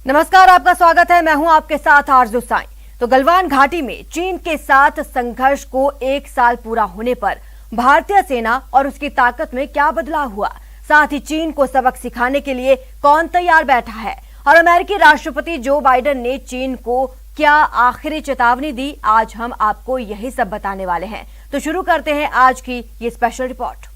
नमस्कार, आपका स्वागत है। मैं हूं आपके साथ आरजू साईं। तो गलवान घाटी में चीन के साथ संघर्ष को 1 साल पूरा होने पर भारतीय सेना और उसकी ताकत में क्या बदलाव हुआ, साथ ही चीन को सबक सिखाने के लिए कौन तैयार बैठा है और अमेरिकी राष्ट्रपति जो बाइडेन ने चीन को क्या आखिरी चेतावनी दी, आज हम आपको यही सब बताने वाले हैं। तो शुरू करते हैं आज की ये स्पेशल रिपोर्ट।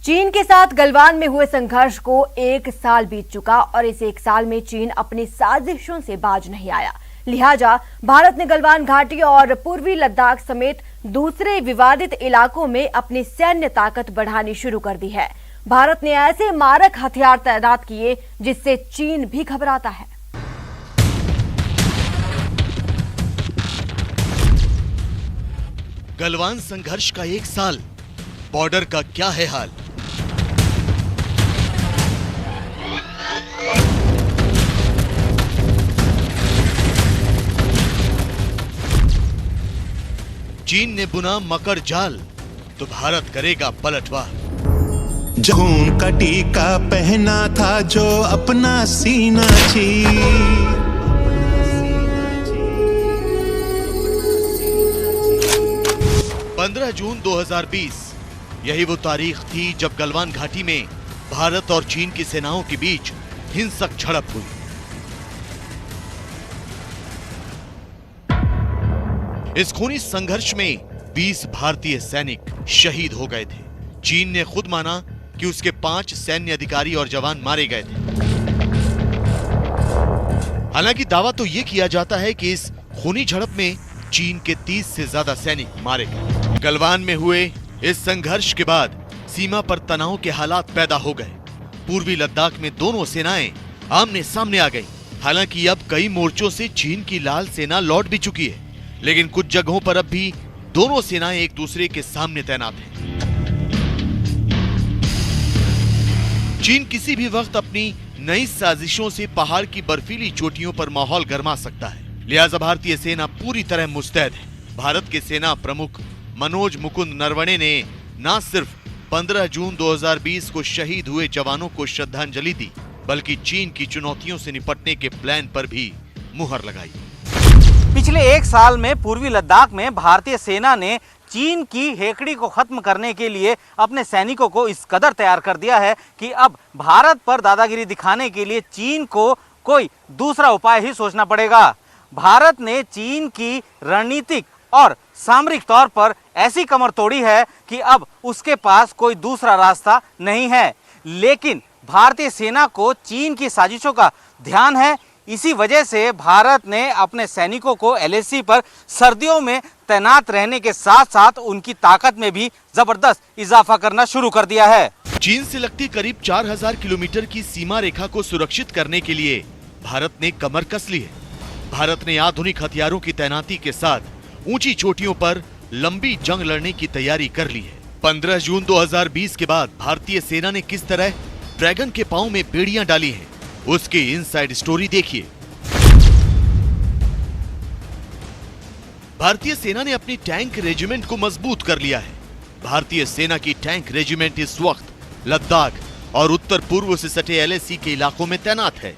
चीन के साथ गलवान में हुए संघर्ष को 1 साल बीत चुका और इस 1 साल में चीन अपनी साजिशों से बाज नहीं आया। लिहाजा भारत ने गलवान घाटी और पूर्वी लद्दाख समेत दूसरे विवादित इलाकों में अपनी सैन्य ताकत बढ़ानी शुरू कर दी है। भारत ने ऐसे मारक हथियार तैनात किए जिससे चीन भी घबराता है। गलवान संघर्ष का 1 साल, बॉर्डर का क्या है हाल। चीन ने बुना मकर जाल तो भारत करेगा पलटवार। खून का टीका पहना था जो अपना सीना चीर। 15 जून 2020 यही वो तारीख थी जब गलवान घाटी में भारत और चीन की सेनाओं के बीच हिंसक झड़प हुई। इस खूनी संघर्ष में 20 भारतीय सैनिक शहीद हो गए थे। चीन ने खुद माना कि उसके 5 सैन्य अधिकारी और जवान मारे गए थे। हालांकि दावा तो यह किया जाता है कि इस खूनी झड़प में चीन के 30 से ज्यादा सैनिक मारे गए। गलवान में हुए इस संघर्ष के बाद सीमा पर तनाव के हालात पैदा हो गए। पूर्वी लद्दाख में दोनों सेनाएं आमने सामने आ गईं। हालांकि अब कई मोर्चों से चीन की लाल सेना लौट भी चुकी है, लेकिन कुछ जगहों पर अब भी दोनों सेनाएं एक दूसरे के सामने तैनात हैं। चीन किसी भी वक्त अपनी नई साजिशों से पहाड़ की बर्फीली चोटियों पर माहौल गरमा सकता है। लिहाजा भारतीय सेना पूरी तरह मुस्तैद है। भारत के सेना प्रमुख मनोज मुकुंद नरवणे ने न सिर्फ 15 जून 2020 को शहीद हुए जवानों को श्रद्धांजलि दी, बल्कि चीन की चुनौतियों से निपटने के प्लान पर भी मुहर लगाई। पिछले 1 साल में पूर्वी लद्दाख में भारतीय सेना ने चीन की हेकड़ी को खत्म करने के लिए अपने सैनिकों को इस कदर तैयार कर दिया है कि अब भारत पर दादागिरी दिखाने के लिए चीन को कोई दूसरा उपाय ही सोचना पड़ेगा। भारत ने चीन की रणनीतिक और सामरिक तौर पर ऐसी कमर तोड़ी है कि अब उसके पास कोई दूसरा रास्ता नहीं है। लेकिन भारतीय सेना को चीन की साजिशों का ध्यान है। इसी वजह से भारत ने अपने सैनिकों को LAC पर सर्दियों में तैनात रहने के साथ साथ उनकी ताकत में भी जबरदस्त इजाफा करना शुरू कर दिया है। चीन से लगती करीब 4000 किलोमीटर की सीमा रेखा को सुरक्षित करने के लिए भारत ने कमर कस ली है। भारत ने आधुनिक हथियारों की तैनाती के साथ ऊंची चोटियों पर लंबी जंग लड़ने की तैयारी कर ली है। 15 जून 2020 के बाद भारतीय सेना ने किस तरह ड्रैगन के पांव में बेड़ियां डाली हैं, उसकी इनसाइड स्टोरी देखिए। भारतीय सेना ने अपनी टैंक रेजिमेंट को मजबूत कर लिया है। भारतीय सेना की टैंक रेजिमेंट इस वक्त लद्दाख और उत्तर पूर्व से सटे LAC के इलाकों में तैनात है।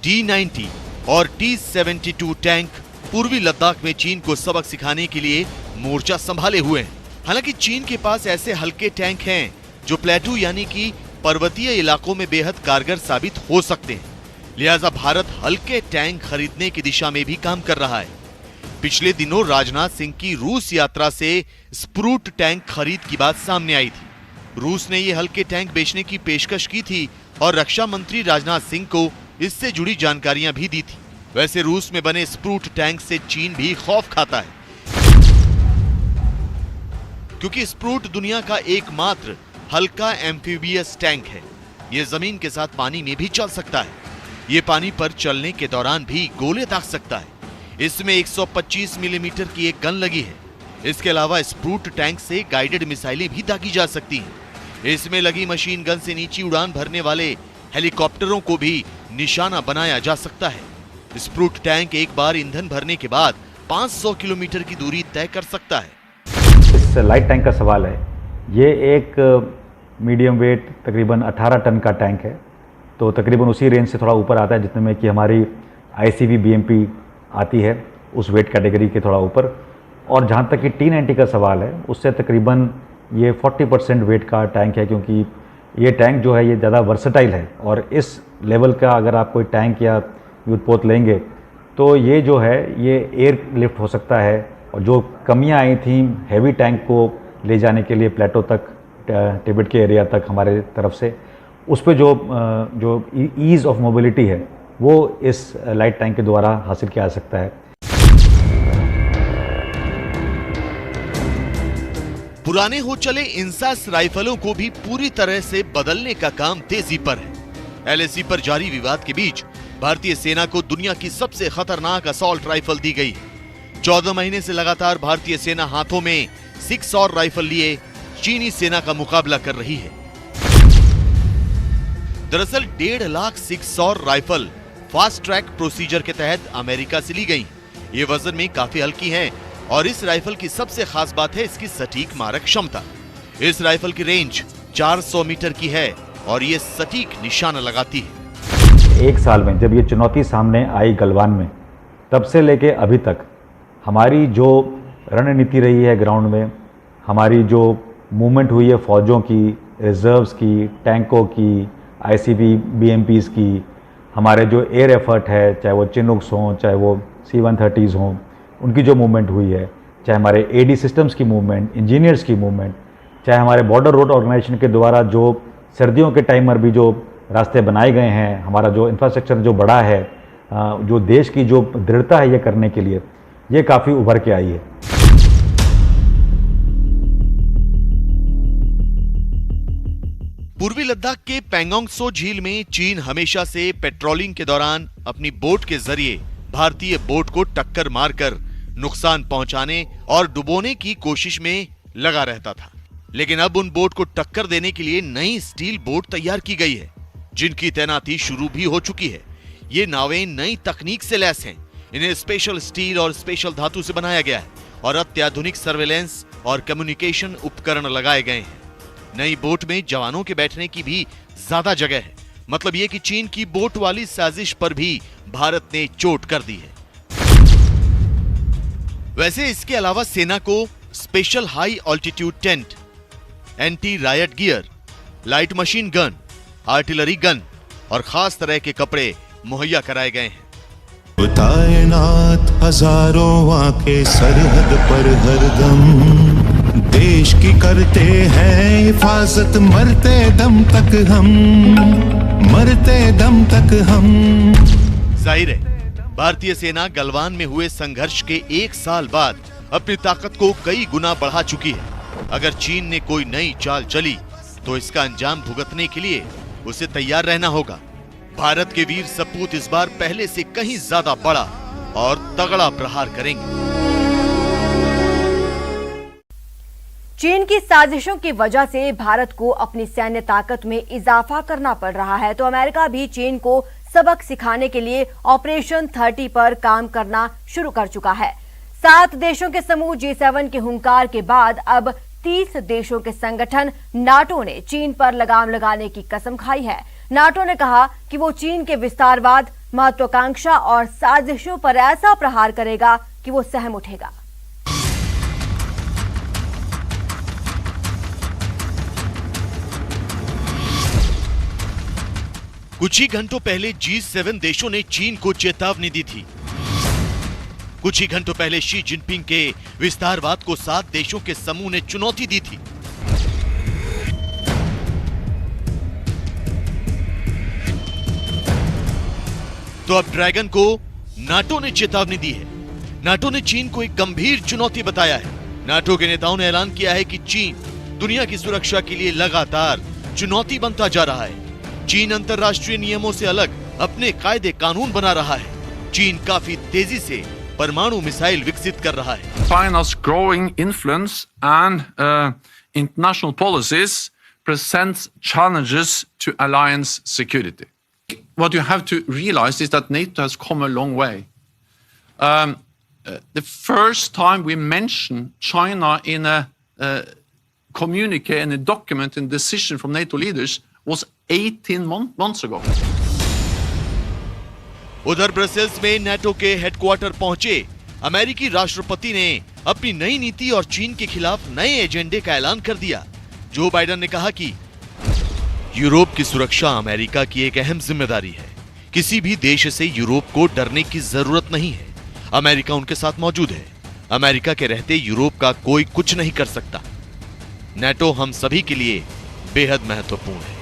T-90 और T-72 टैंक पूर्वी लद्दाख में चीन को सबक सिखाने के लिए मोर्चा संभाले हुए हैं। हालांकि चीन के पास ऐसे हल्के टैंक हैं जो प्लेटू यानी कि पर्वतीय इलाकों में बेहद कारगर साबित हो सकते हैं। लिहाजा भारत हल्के टैंक खरीदने की दिशा में भी काम कर रहा है। पिछले दिनों राजनाथ सिंह की रूस यात्रा से स्प्रूट टैंक खरीद की बात सामने आई थी। रूस ने ये हल्के टैंक बेचने की पेशकश की थी और रक्षा मंत्री राजनाथ सिंह को इससे जुड़ी जानकारियां भी दी थी। वैसे रूस में बने स्प्रूट टैंक से चीन भी खौफ खाता है, क्योंकि स्प्रूट दुनिया का एकमात्र हल्का एम्फीबियस टैंक है। यह जमीन के साथ पानी में भी चल सकता है। ये पानी पर चलने के दौरान भी गोले दाग सकता है। इसमें 125 मिलीमीटर की एक गन लगी है। इसके अलावा स्प्रूट टैंक से गाइडेड मिसाइलें भी दागी जा सकती हैं। इसमें लगी मशीन गन से नीची उड़ान भरने वाले हेलीकॉप्टरों को भी निशाना बनाया जा सकता है। स्प्रूट टैंक एक बार ईंधन भरने के बाद 500 किलोमीटर की दूरी तय कर सकता है। इस लाइट टैंक का सवाल है, ये एक मीडियम वेट तकरीबन 18 टन का टैंक है, तो तकरीबन उसी रेंज से थोड़ा ऊपर आता है जितने में कि हमारी ICV BMP आती है, उस वेट कैटेगरी के थोड़ा ऊपर। और जहाँ तक कि T90 का सवाल है, उससे तकरीबन ये 40% वेट का टैंक है, क्योंकि ये टैंक जो है ये ज़्यादा वर्सेटाइल है। और इस लेवल का अगर आप कोई टैंक या युद्धपोत लेंगे तो ये जो है ये एयर लिफ्ट हो सकता है। और जो कमियां आई थी हैवी टैंक को ले जाने के लिए प्लेटो तक, तिब्बत के एरिया तक हमारे तरफ से, उस पर जो ईज़ ऑफ मोबिलिटी है वो इस लाइट टैंक के द्वारा हासिल किया जा सकता है। पुराने हो चले इंसास राइफलों को भी पूरी तरह से बदलने का काम तेजी पर है। LAC पर जारी विवाद के बीच भारतीय सेना को दुनिया की सबसे खतरनाक असॉल्ट राइफल दी गई है। 14 महीने से लगातार भारतीय सेना हाथों में 6 और राइफल लिए चीनी सेना का मुकाबला कर रही है। दरअसल 1.5 लाख 6 और राइफल फास्ट ट्रैक प्रोसीजर के तहत अमेरिका से ली गई। ये वजन में काफी हल्की है और इस राइफल की सबसे खास बात है इसकी सटीक मारक क्षमता। इस राइफल की रेंज 400 मीटर की है और ये सटीक निशाना लगाती है। एक साल में जब ये चुनौती सामने आई गलवान में, तब से लेके अभी तक हमारी जो रणनीति रही है ग्राउंड में, हमारी जो मूवमेंट हुई है फौजों की, रिजर्व्स की, टैंकों की, ICV BMPs की, हमारे जो एयर एफर्ट है, चाहे वो चिनूक्स हों, चाहे वो C-130s हों, उनकी जो मूवमेंट हुई है, चाहे हमारे AD सिस्टम्स की मूवमेंट, इंजीनियर्स की मूवमेंट, चाहे हमारे बॉर्डर रोड ऑर्गेनाइजेशन के द्वारा जो सर्दियों के टाइम पर भी जो रास्ते बनाए गए हैं, हमारा जो इंफ्रास्ट्रक्चर जो बड़ा है, जो देश की जो दृढ़ता है ये करने के लिए, ये काफ़ी उभर के आई है। पूर्वी लद्दाख के पैंगोंग त्सो झील में चीन हमेशा से पेट्रोलिंग के दौरान अपनी बोट के जरिए भारतीय बोट को टक्कर मारकर नुकसान पहुंचाने और डुबोने की कोशिश में लगा रहता था। लेकिन अब उन बोट को टक्कर देने के लिए नई स्टील बोट तैयार की गई है, जिनकी तैनाती शुरू भी हो चुकी है। ये नावें नई तकनीक से लैस हैं। इन्हें स्पेशल स्टील और स्पेशल धातु से बनाया गया है और अत्याधुनिक सर्वेलेंस और कम्युनिकेशन उपकरण लगाए गए हैं। नई बोट में जवानों के बैठने की भी ज्यादा जगह है। मतलब ये कि चीन की बोट वाली साजिश पर भी भारत ने चोट कर दी है। वैसे इसके अलावा सेना को special high altitude tent, anti riot gear, light machine gun, artillery gun और खास तरह के कपड़े मुहैया कराए गए हैं। तैनात हजारों आंखें सरहद पर हरदम, देश की करते हैं हिफाजत, मरते दम तक हम, मरते दम तक हम। जाहिर है भारतीय सेना गलवान में हुए संघर्ष के 1 साल बाद अपनी ताकत को कई गुना बढ़ा चुकी है। अगर चीन ने कोई नई चाल चली तो इसका अंजाम भुगतने के लिए उसे तैयार रहना होगा। भारत के वीर सपूत इस बार पहले से कहीं ज्यादा बड़ा और तगड़ा प्रहार करेंगे। चीन की साजिशों की वजह से भारत को अपनी सैन्य ताकत में इजाफा करना पड़ रहा है, तो अमेरिका भी चीन को सबक सिखाने के लिए ऑपरेशन 30 पर काम करना शुरू कर चुका है। 7 देशों के समूह G7 के हुंकार के बाद अब 30 देशों के संगठन नाटो ने चीन पर लगाम लगाने की कसम खाई है। नाटो ने कहा कि वो चीन के विस्तारवाद, महत्वाकांक्षा और साजिशों पर ऐसा प्रहार करेगा कि वो सहम उठेगा। कुछ ही घंटों पहले G7 देशों ने चीन को चेतावनी दी थी। कुछ ही घंटों पहले शी जिनपिंग के विस्तारवाद को 7 देशों के समूह ने चुनौती दी थी। तो अब ड्रैगन को नाटो ने चेतावनी दी है। नाटो ने चीन को एक गंभीर चुनौती बताया है। नाटो के नेताओं ने ऐलान किया है कि चीन दुनिया की सुरक्षा के लिए लगातार चुनौती बनता जा रहा है। चीन अंतर्राष्ट्रीय नियमों से अलग अपने कायदे कानून बना रहा है। चीन काफी तेजी से परमाणु मिसाइल विकसित कर रहा है। China's growing influence and international policies presents challenges to alliance security. what you have to realize is that NATO has come a long way. The first time we mentioned China in a communique, in a document, in decision from NATO leaders was 18 months ago. उधर Brussels में NATO के headquarter पहुंचे अमेरिकी राष्ट्रपति ने अपनी नई नीति और चीन के खिलाफ नए एजेंडे का ऐलान कर दिया। जो बाइडेन ने कहा कि यूरोप की सुरक्षा अमेरिका की एक अहम जिम्मेदारी है। किसी भी देश से यूरोप को डरने की जरूरत नहीं है। अमेरिका उनके साथ मौजूद है। अमेरिका के रहते यूरोप का कोई कुछ नहीं कर सकता। नाटो हम सभी के लिए बेहद महत्वपूर्ण है।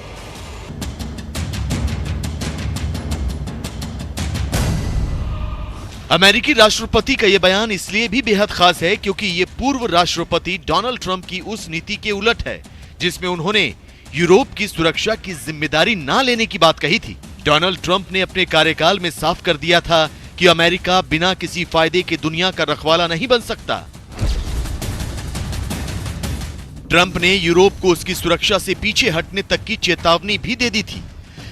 अमेरिकी राष्ट्रपति का यह बयान इसलिए भी बेहद खास है क्योंकि यह पूर्व राष्ट्रपति डोनाल्ड ट्रंप की उस नीति के उलट है जिसमें उन्होंने यूरोप की सुरक्षा की जिम्मेदारी ना लेने की बात कही थी। डोनाल्ड ट्रंप ने अपने कार्यकाल में साफ कर दिया था कि अमेरिका बिना किसी फायदे के दुनिया का रखवाला नहीं बन सकता। ट्रंप ने यूरोप को उसकी सुरक्षा से पीछे हटने तक की चेतावनी भी दे दी थी।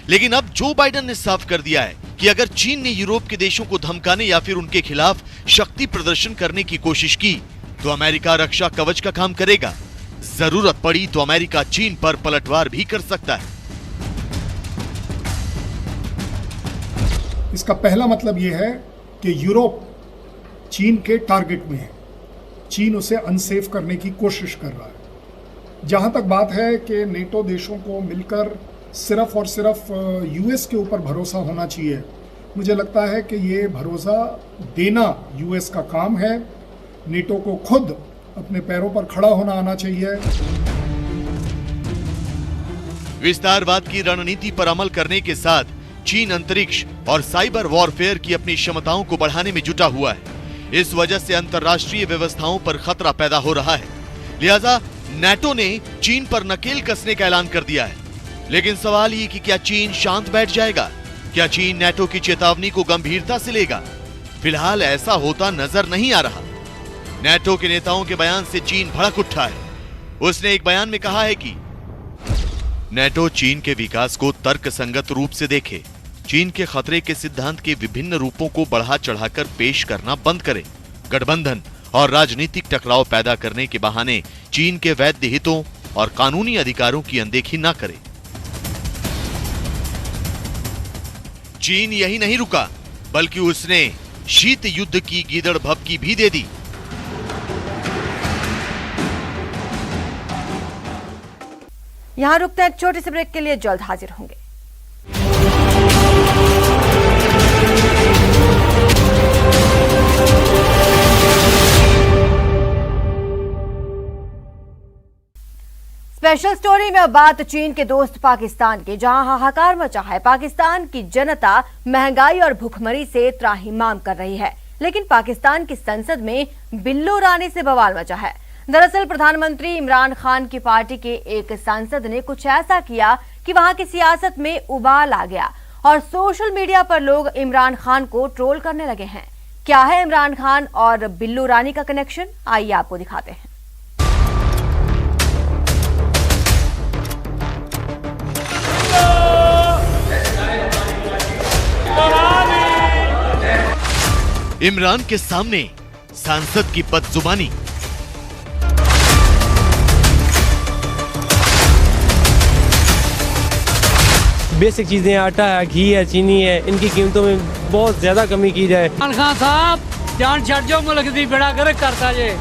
लेकिन अब जो बाइडेन ने साफ कर दिया है कि अगर चीन ने यूरोप के देशों को धमकाने या फिर उनके खिलाफ शक्ति प्रदर्शन करने की कोशिश की तो अमेरिका रक्षा कवच का काम करेगा। जरूरत पड़ी तो अमेरिका चीन पर पलटवार भी कर सकता है। इसका पहला मतलब यह है कि यूरोप चीन के टारगेट में है। चीन उसे अनसेफ करने की कोशिश कर रहा है। जहां तक बात है कि नेटो देशों को मिलकर सिर्फ और सिर्फ यूएस के ऊपर भरोसा होना चाहिए, मुझे लगता है कि ये भरोसा देना यूएस का काम है। नेटो को खुद अपने पैरों पर खड़ा होना आना चाहिए। विस्तारवाद की रणनीति पर अमल करने के साथ चीन अंतरिक्ष और साइबर वॉरफेयर की अपनी क्षमताओं को बढ़ाने में जुटा हुआ है। इस वजह से अंतर्राष्ट्रीय व्यवस्थाओं पर खतरा पैदा हो रहा है। लिहाजा नाटो ने चीन पर नकेल कसने का ऐलान कर दिया है। लेकिन सवाल ये कि क्या चीन शांत बैठ जाएगा? क्या चीन नाटो की चेतावनी को गंभीरता से लेगा? फिलहाल ऐसा होता नजर नहीं आ रहा। नाटो के नेताओं के बयान से चीन भड़क उठा है। उसने एक बयान में कहा है कि नाटो चीन के विकास को तर्कसंगत रूप से देखे, चीन के खतरे के सिद्धांत के विभिन्न रूपों को बढ़ा चढ़ाकर पेश करना बंद करे, गठबंधन और राजनीतिक टकराव पैदा करने के बहाने चीन के वैध हितों और कानूनी अधिकारों की अनदेखी न करे। चीन यही नहीं रुका, बल्कि उसने शीत युद्ध की गीदड़ भभकी भी दे दी। यहां रुकते हैं, एक छोटे से ब्रेक के लिए जल्द हाजिर होंगे। स्पेशल स्टोरी में अब बात चीन के दोस्त पाकिस्तान की, जहां हाहाकार मचा है। पाकिस्तान की जनता महंगाई और भूखमरी से त्राहिमाम कर रही है, लेकिन पाकिस्तान की संसद में बिल्लो रानी से बवाल मचा है। दरअसल प्रधानमंत्री इमरान खान की पार्टी के एक सांसद ने कुछ ऐसा किया कि वहां की सियासत में उबाल आ गया और सोशल मीडिया पर लोग इमरान खान को ट्रोल करने लगे हैं। क्या है इमरान खान और बिल्लो रानी का कनेक्शन? आइए आपको दिखाते हैं। इमरान के सामने सांसद की बदजुबानी। बेसिक चीजें, आटा है, घी है, चीनी है, इनकी कीमतों में बहुत ज्यादा कमी की जाए। खान साहब जान छड़ जाओ, मुल्क दी बेड़ा गर्क करता जे।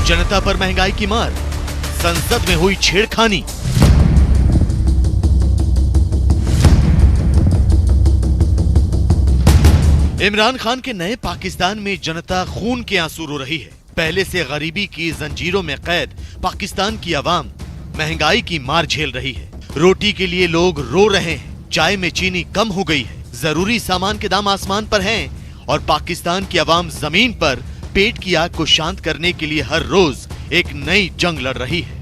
जनता पर महंगाई की मार, संसद में हुई छेड़खानी। इमरान खान के नए पाकिस्तान में जनता खून के आंसू रो रही है। पहले से गरीबी की जंजीरों में कैद पाकिस्तान की आवाम महंगाई की मार झेल रही है। रोटी के लिए लोग रो रहे हैं। चाय में चीनी कम हो गई है। जरूरी सामान के दाम आसमान पर हैं और पाकिस्तान की आवाम जमीन पर पेट की आग को शांत करने के लिए हर रोज एक नई जंग लड़ रही है।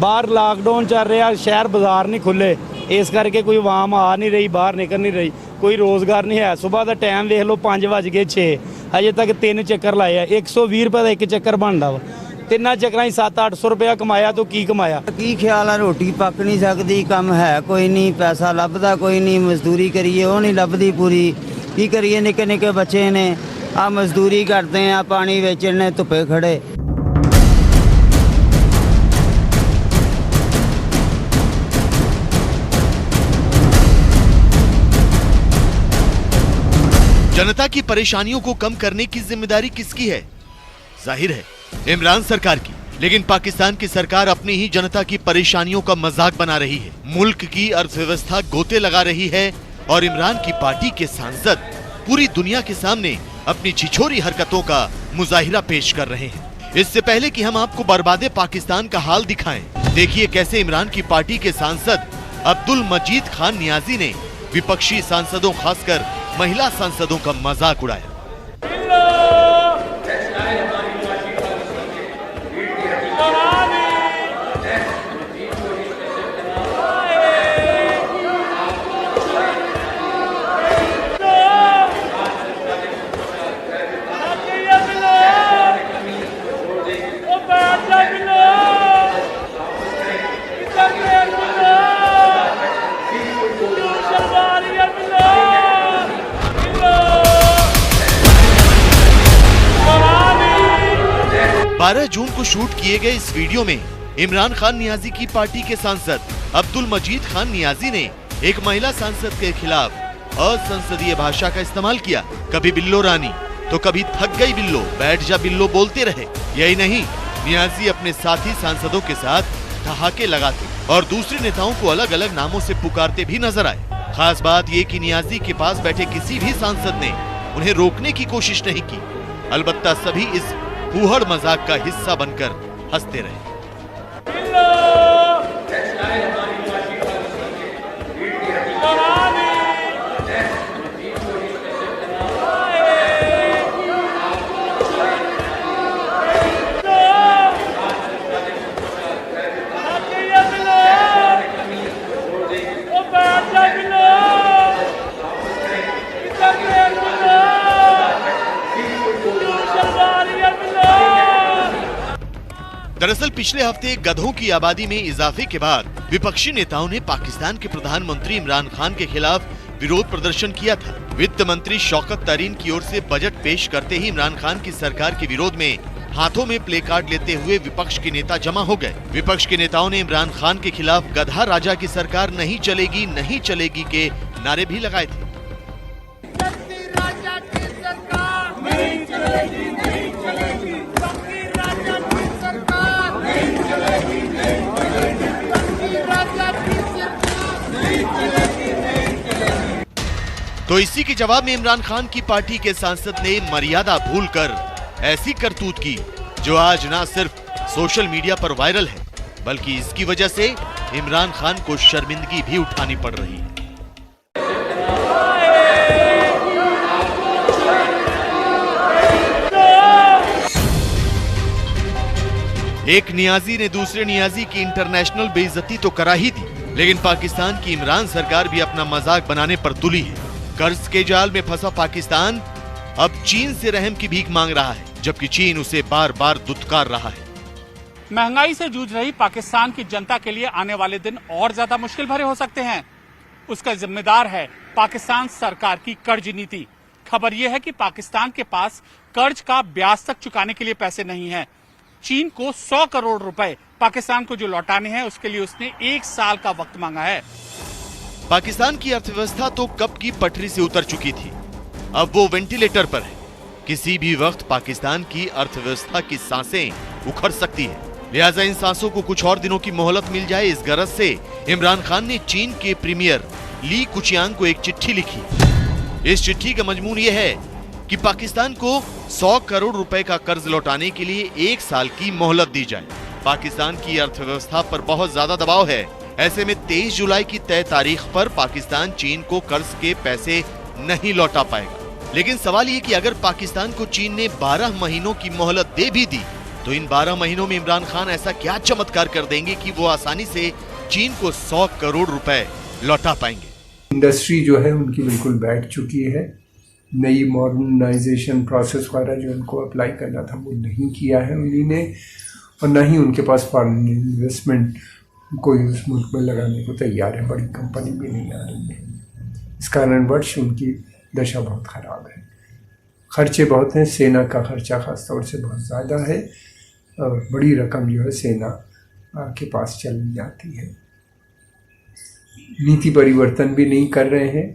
बाहर लॉकडाउन चल रहा, शहर बाजार नहीं खुले, इस करके कोई आवाम आ नहीं रही, बाहर निकल नहीं रही, कोई रोज़गार नहीं है। सुबह का टाइम देख लो 5:06, अजे तक 3 चक्कर लाए है। 120 रुपये का एक चक्कर बनता वा, 3 चक्कर 700-800 रुपया कमाया तो की कमाया। की ख्याल है रोटी पक नहीं सकती, कम है कोई नहीं, पैसा लभदा कोई नहीं, मजदूरी करिए वो नहीं लभदी पूरी, की करिए। निक्के निक्के बच्चे ने आ मजदूरी करते हैं, आ पानी बेचने धुप्पे खड़े। जनता की परेशानियों को कम करने की जिम्मेदारी किसकी है? जाहिर है इमरान सरकार की। लेकिन पाकिस्तान की सरकार अपनी ही जनता की परेशानियों का मजाक बना रही है, मुल्क की अर्थव्यवस्था गोते लगा रही है और इमरान की पार्टी के सांसद पूरी दुनिया के सामने अपनी छिछोरी हरकतों का मुजाहिरा पेश कर रहे हैं। इससे पहले कि हम आपको बर्बादे पाकिस्तान का हाल दिखाएं, देखिए कैसे इमरान की पार्टी के सांसद अब्दुल मजीद खान नियाजी ने विपक्षी सांसदों, खासकर महिला सांसदों का मजाक उड़ाया। जून को शूट किए गए इस वीडियो में इमरान खान नियाजी की पार्टी के सांसद अब्दुल मजीद खान नियाजी ने एक महिला सांसद के खिलाफ असंसदीय भाषा का इस्तेमाल किया। कभी बिल्लो रानी तो कभी थक गई बिल्लो, बैठ जा बिल्लो बोलते रहे। यही नहीं, नियाजी अपने साथी सांसदों के साथ ठहाके लगाते और दूसरे नेताओं को अलग अलग नामों से पुकारते भी नजर आए। खास बात ये कि नियाजी के पास बैठे किसी भी सांसद ने उन्हें रोकने की कोशिश नहीं की, अलबत्ता सभी इस फूहड़ मजाक का हिस्सा बनकर हंसते रहे। दरअसल पिछले हफ्ते गधों की आबादी में इजाफे के बाद विपक्षी नेताओं ने पाकिस्तान के प्रधानमंत्री इमरान खान के खिलाफ विरोध प्रदर्शन किया था। वित्त मंत्री शौकत तरीन की ओर से बजट पेश करते ही इमरान खान की सरकार के विरोध में हाथों में प्ले कार्ड लेते हुए विपक्ष के नेता जमा हो गए। विपक्ष के नेताओं ने इमरान खान के खिलाफ गधा राजा की सरकार नहीं चलेगी के नारे भी लगाए थे। तो इसी के जवाब में इमरान खान की पार्टी के सांसद ने मर्यादा भूलकर ऐसी करतूत की जो आज न सिर्फ सोशल मीडिया पर वायरल है, बल्कि इसकी वजह से इमरान खान को शर्मिंदगी भी उठानी पड़ रही है। एक नियाजी ने दूसरे नियाजी की इंटरनेशनल बेइज्जती तो करा ही दी, लेकिन पाकिस्तान की इमरान सरकार भी अपना मजाक बनाने पर तुली है। कर्ज के जाल में फंसा पाकिस्तान अब चीन से रहम की भीख मांग रहा है, जबकि चीन उसे बार बार दुत्कार रहा है। महंगाई से जूझ रही पाकिस्तान की जनता के लिए आने वाले दिन और ज्यादा मुश्किल भरे हो सकते हैं। उसका जिम्मेदार है पाकिस्तान सरकार की कर्ज नीति। खबर यह है कि पाकिस्तान के पास कर्ज का ब्याज तक चुकाने के लिए पैसे नहीं है। चीन को 100 करोड़ रुपए पाकिस्तान को जो लौटाने हैं, उसके लिए उसने 1 साल का वक्त मांगा है। पाकिस्तान की अर्थव्यवस्था तो कब की पटरी से उतर चुकी थी, अब वो वेंटिलेटर पर है। किसी भी वक्त पाकिस्तान की अर्थव्यवस्था की सांसें उखड़ सकती है, लिहाजा इन सांसों को कुछ और दिनों की मोहलत मिल जाए, इस गरज से इमरान खान ने चीन के प्रीमियर ली कुचियांग को एक चिट्ठी लिखी। इस चिट्ठी का मजमून यह है कि पाकिस्तान को 100 करोड़ रुपए का कर्ज लौटाने के लिए 1 साल की मोहलत दी जाए। पाकिस्तान की अर्थव्यवस्था पर बहुत ज्यादा दबाव है, ऐसे में 23 जुलाई की तय तारीख पर पाकिस्तान चीन को कर्ज के पैसे नहीं लौटा पाएगा। लेकिन सवाल ये कि अगर पाकिस्तान को चीन ने 12 महीनों की मोहलत दे भी दी तो इन 12 महीनों में इमरान खान ऐसा क्या चमत्कार कर देंगे कि वो आसानी से चीन को 100 करोड़ रुपए लौटा पाएंगे। इंडस्ट्री जो है उनकी बिल्कुल बैठ चुकी है। नई मॉडर्नाइजेशन प्रोसेस वगैरह जो उनको अप्लाई करना था वो नहीं किया है उन्हीं ने, और ना ही उनके पास फॉरेन इन्वेस्टमेंट कोई उस मुल्क में लगाने को तैयार है। बड़ी कंपनी भी नहीं आ रही है। इस कारणवश उनकी दशा बहुत ख़राब है। खर्चे बहुत हैं, सेना का खर्चा खास तौर से बहुत ज़्यादा है और बड़ी रकम जो है सेना के पास चली जाती है। नीति परिवर्तन भी नहीं कर रहे हैं।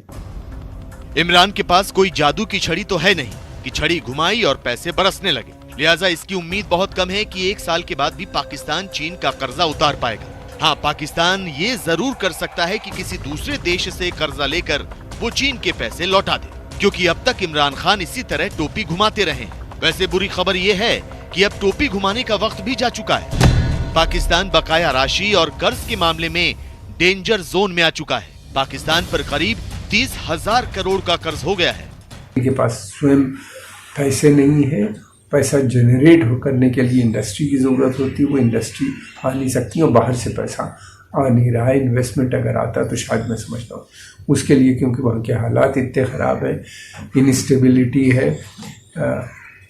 इमरान के पास कोई जादू की छड़ी तो है नहीं कि छड़ी घुमाई और पैसे बरसने लगे, लिहाजा इसकी उम्मीद बहुत कम है कि 1 साल के बाद भी पाकिस्तान चीन का कर्जा उतार पाएगा। हाँ, पाकिस्तान ये जरूर कर सकता है कि किसी दूसरे देश से कर्जा लेकर वो चीन के पैसे लौटा दे, क्योंकि अब तक इमरान खान इसी तरह टोपी घुमाते रहे। वैसे बुरी खबर ये है कि अब टोपी घुमाने का वक्त भी जा चुका है। पाकिस्तान बकाया राशि और कर्ज के मामले में डेंजर जोन में आ चुका है। पाकिस्तान पर करीब 30,000 करोड़ का कर्ज हो गया है। उनके पास स्वयं पैसे नहीं है। पैसा जनरेट करने के लिए इंडस्ट्री की ज़रूरत होती है, वो इंडस्ट्री आ नहीं सकती और बाहर से पैसा आ नहीं रहा है। इन्वेस्टमेंट अगर आता तो शायद मैं समझता हूँ उसके लिए, क्योंकि वहाँ के हालात इतने ख़राब है, इनस्टेबिलिटी है,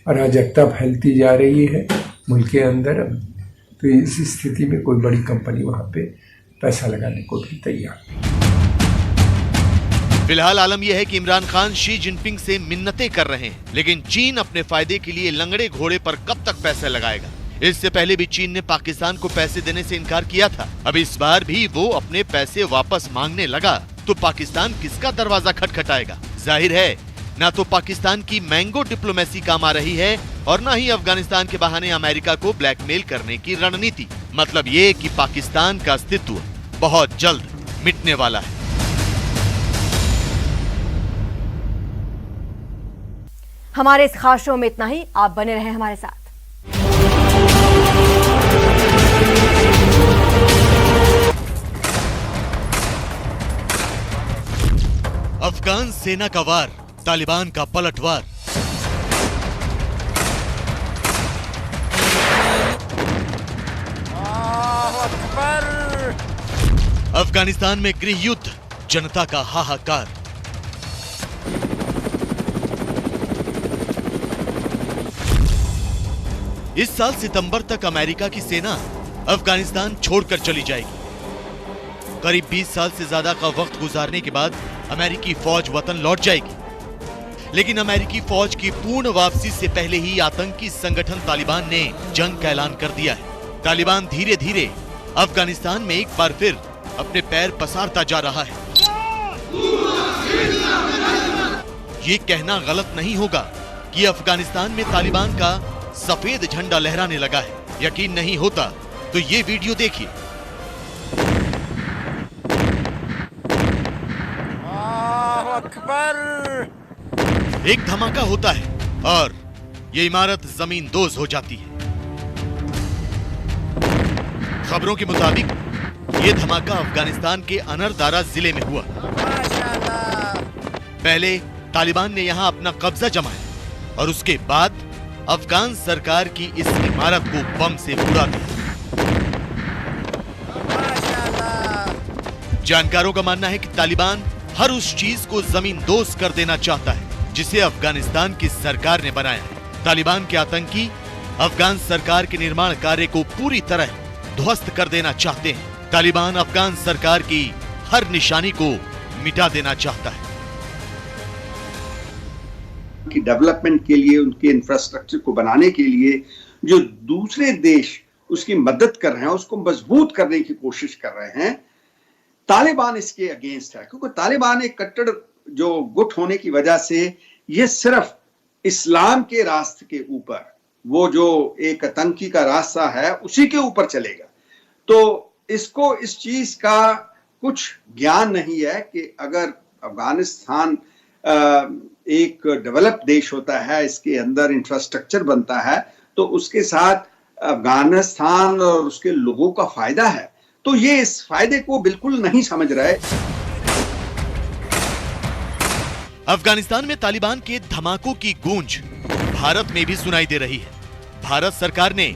अराजकता फैलती जा रही है मुल्क के अंदर। तो इस स्थिति में कोई बड़ी कंपनी वहाँ पे पैसा लगाने को भी तैयार नहीं। फिलहाल आलम यह है कि इमरान खान शी जिनपिंग से मिन्नतें कर रहे हैं, लेकिन चीन अपने फायदे के लिए लंगड़े घोड़े पर कब तक पैसा लगाएगा। इससे पहले भी चीन ने पाकिस्तान को पैसे देने से इनकार किया था। अब इस बार भी वो अपने पैसे वापस मांगने लगा तो पाकिस्तान किसका दरवाजा खटखटाएगा। जाहिर है ना तो पाकिस्तान की मैंगो डिप्लोमेसी काम आ रही है और ना ही अफगानिस्तान के बहाने अमेरिका को ब्लैकमेल करने की रणनीति। मतलब ये कि पाकिस्तान का अस्तित्व बहुत जल्द मिटने वाला है। हमारे इस खास शो में इतना ही। आप बने रहें हमारे साथ। अफगान सेना का वार, तालिबान का पलटवार। अफगानिस्तान में गृह युद्ध, जनता का हाहाकार। इस साल सितंबर तक अमेरिका की सेना अफगानिस्तान छोड़कर चली जाएगी। करीब 20 साल से ज्यादा का वक्त गुजारने के बाद अमेरिकी फौज वतन लौट जाएगी। लेकिन अमेरिकी फौज की पूर्ण वापसी से पहले ही आतंकी संगठन तालिबान ने जंग का ऐलान कर दिया है। तालिबान धीरे धीरे अफगानिस्तान में एक बार फिर अपने पैर पसारता जा रहा है। ये कहना गलत नहीं होगा कि अफगानिस्तान में तालिबान का सफेद झंडा लहराने लगा है। यकीन नहीं होता तो ये वीडियो देखिए। एक धमाका होता है और ये इमारत जमीन दोज हो जाती है। खबरों के मुताबिक ये धमाका अफगानिस्तान के अनरदारा जिले में हुआ। पहले तालिबान ने यहां अपना कब्जा जमाया और उसके बाद अफगान सरकार की इस इमारत को बम से उड़ा दिया। जानकारों का मानना है कि तालिबान हर उस चीज को जमीन दोज कर देना चाहता है जिसे अफगानिस्तान की सरकार ने बनाया है। तालिबान के आतंकी अफगान सरकार के निर्माण कार्य को पूरी तरह ध्वस्त कर देना चाहते हैं। तालिबान अफगान सरकार की हर निशानी को मिटा देना चाहता है। की डेवलपमेंट के लिए, उनके इंफ्रास्ट्रक्चर को बनाने के लिए जो दूसरे देश उसकी मदद कर रहे हैं, उसको मजबूत करने की कोशिश कर रहे हैं। तालिबान इसके अगेंस्ट है, क्योंकि तालिबान एक कट्टर जो गुट होने की वजह से ये सिर्फ इस्लाम के रास्ते के ऊपर, वो जो एक आतंकी का रास्ता है उसी के ऊपर चलेगा। तो इसको इस चीज का कुछ ज्ञान नहीं है कि अगर अफगानिस्तान एक डेवलप्ड देश होता है, इसके अंदर इंफ्रास्ट्रक्चर बनता है, तो उसके साथ अफगानिस्तान और उसके लोगों का फायदा है। तो ये इस फायदे को बिल्कुल नहीं समझ रहे। अफगानिस्तान में तालिबान के धमाकों की गूंज भारत में भी सुनाई दे रही है। भारत सरकार ने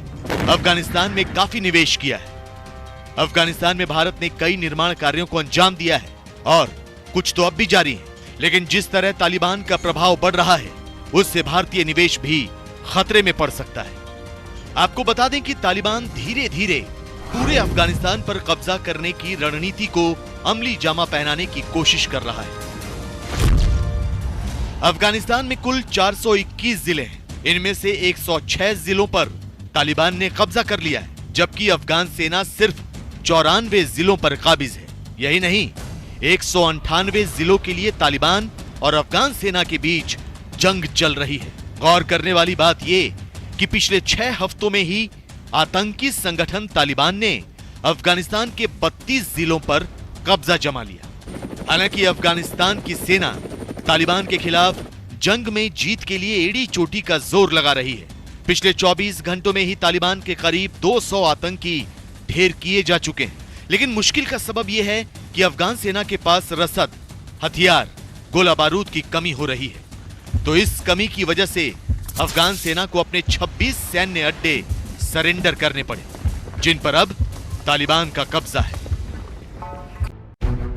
अफगानिस्तान में काफी निवेश किया है। अफगानिस्तान में भारत ने कई निर्माण कार्यों को अंजाम दिया है और कुछ तो अब भी जारी है। लेकिन जिस तरह तालिबान का प्रभाव बढ़ रहा है, उससे भारतीय निवेश भी खतरे में पड़ सकता है। आपको बता दें कि तालिबान धीरे धीरे पूरे अफगानिस्तान पर कब्जा करने की रणनीति को अमली जामा पहनाने की कोशिश कर रहा है। अफगानिस्तान में कुल 421 जिले हैं। इनमें से 106 जिलों पर तालिबान ने कब्जा कर लिया है, जबकि अफगान सेना सिर्फ 94 जिलों पर काबिज है। यही नहीं, 198 जिलों के लिए तालिबान और अफगान सेना के बीच जंग चल रही है। गौर करने वाली बात यह कि पिछले 6 हफ्तों में ही आतंकी संगठन तालिबान ने अफगानिस्तान के 32 जिलों पर कब्जा जमा लिया। हालांकि अफगानिस्तान की सेना तालिबान के खिलाफ जंग में जीत के लिए एड़ी चोटी का जोर लगा रही है। पिछले 24 घंटों में ही तालिबान के करीब 200 आतंकी ढेर किए जा चुके हैं। लेकिन मुश्किल का सबब यह है कि अफगान सेना के पास रसद, हथियार, गोला बारूद की कमी हो रही है। तो इस कमी की वजह से अफगान सेना को अपने 26 सैन्य अड्डे सरेंडर करने पड़े, जिन पर अब तालिबान का कब्जा है।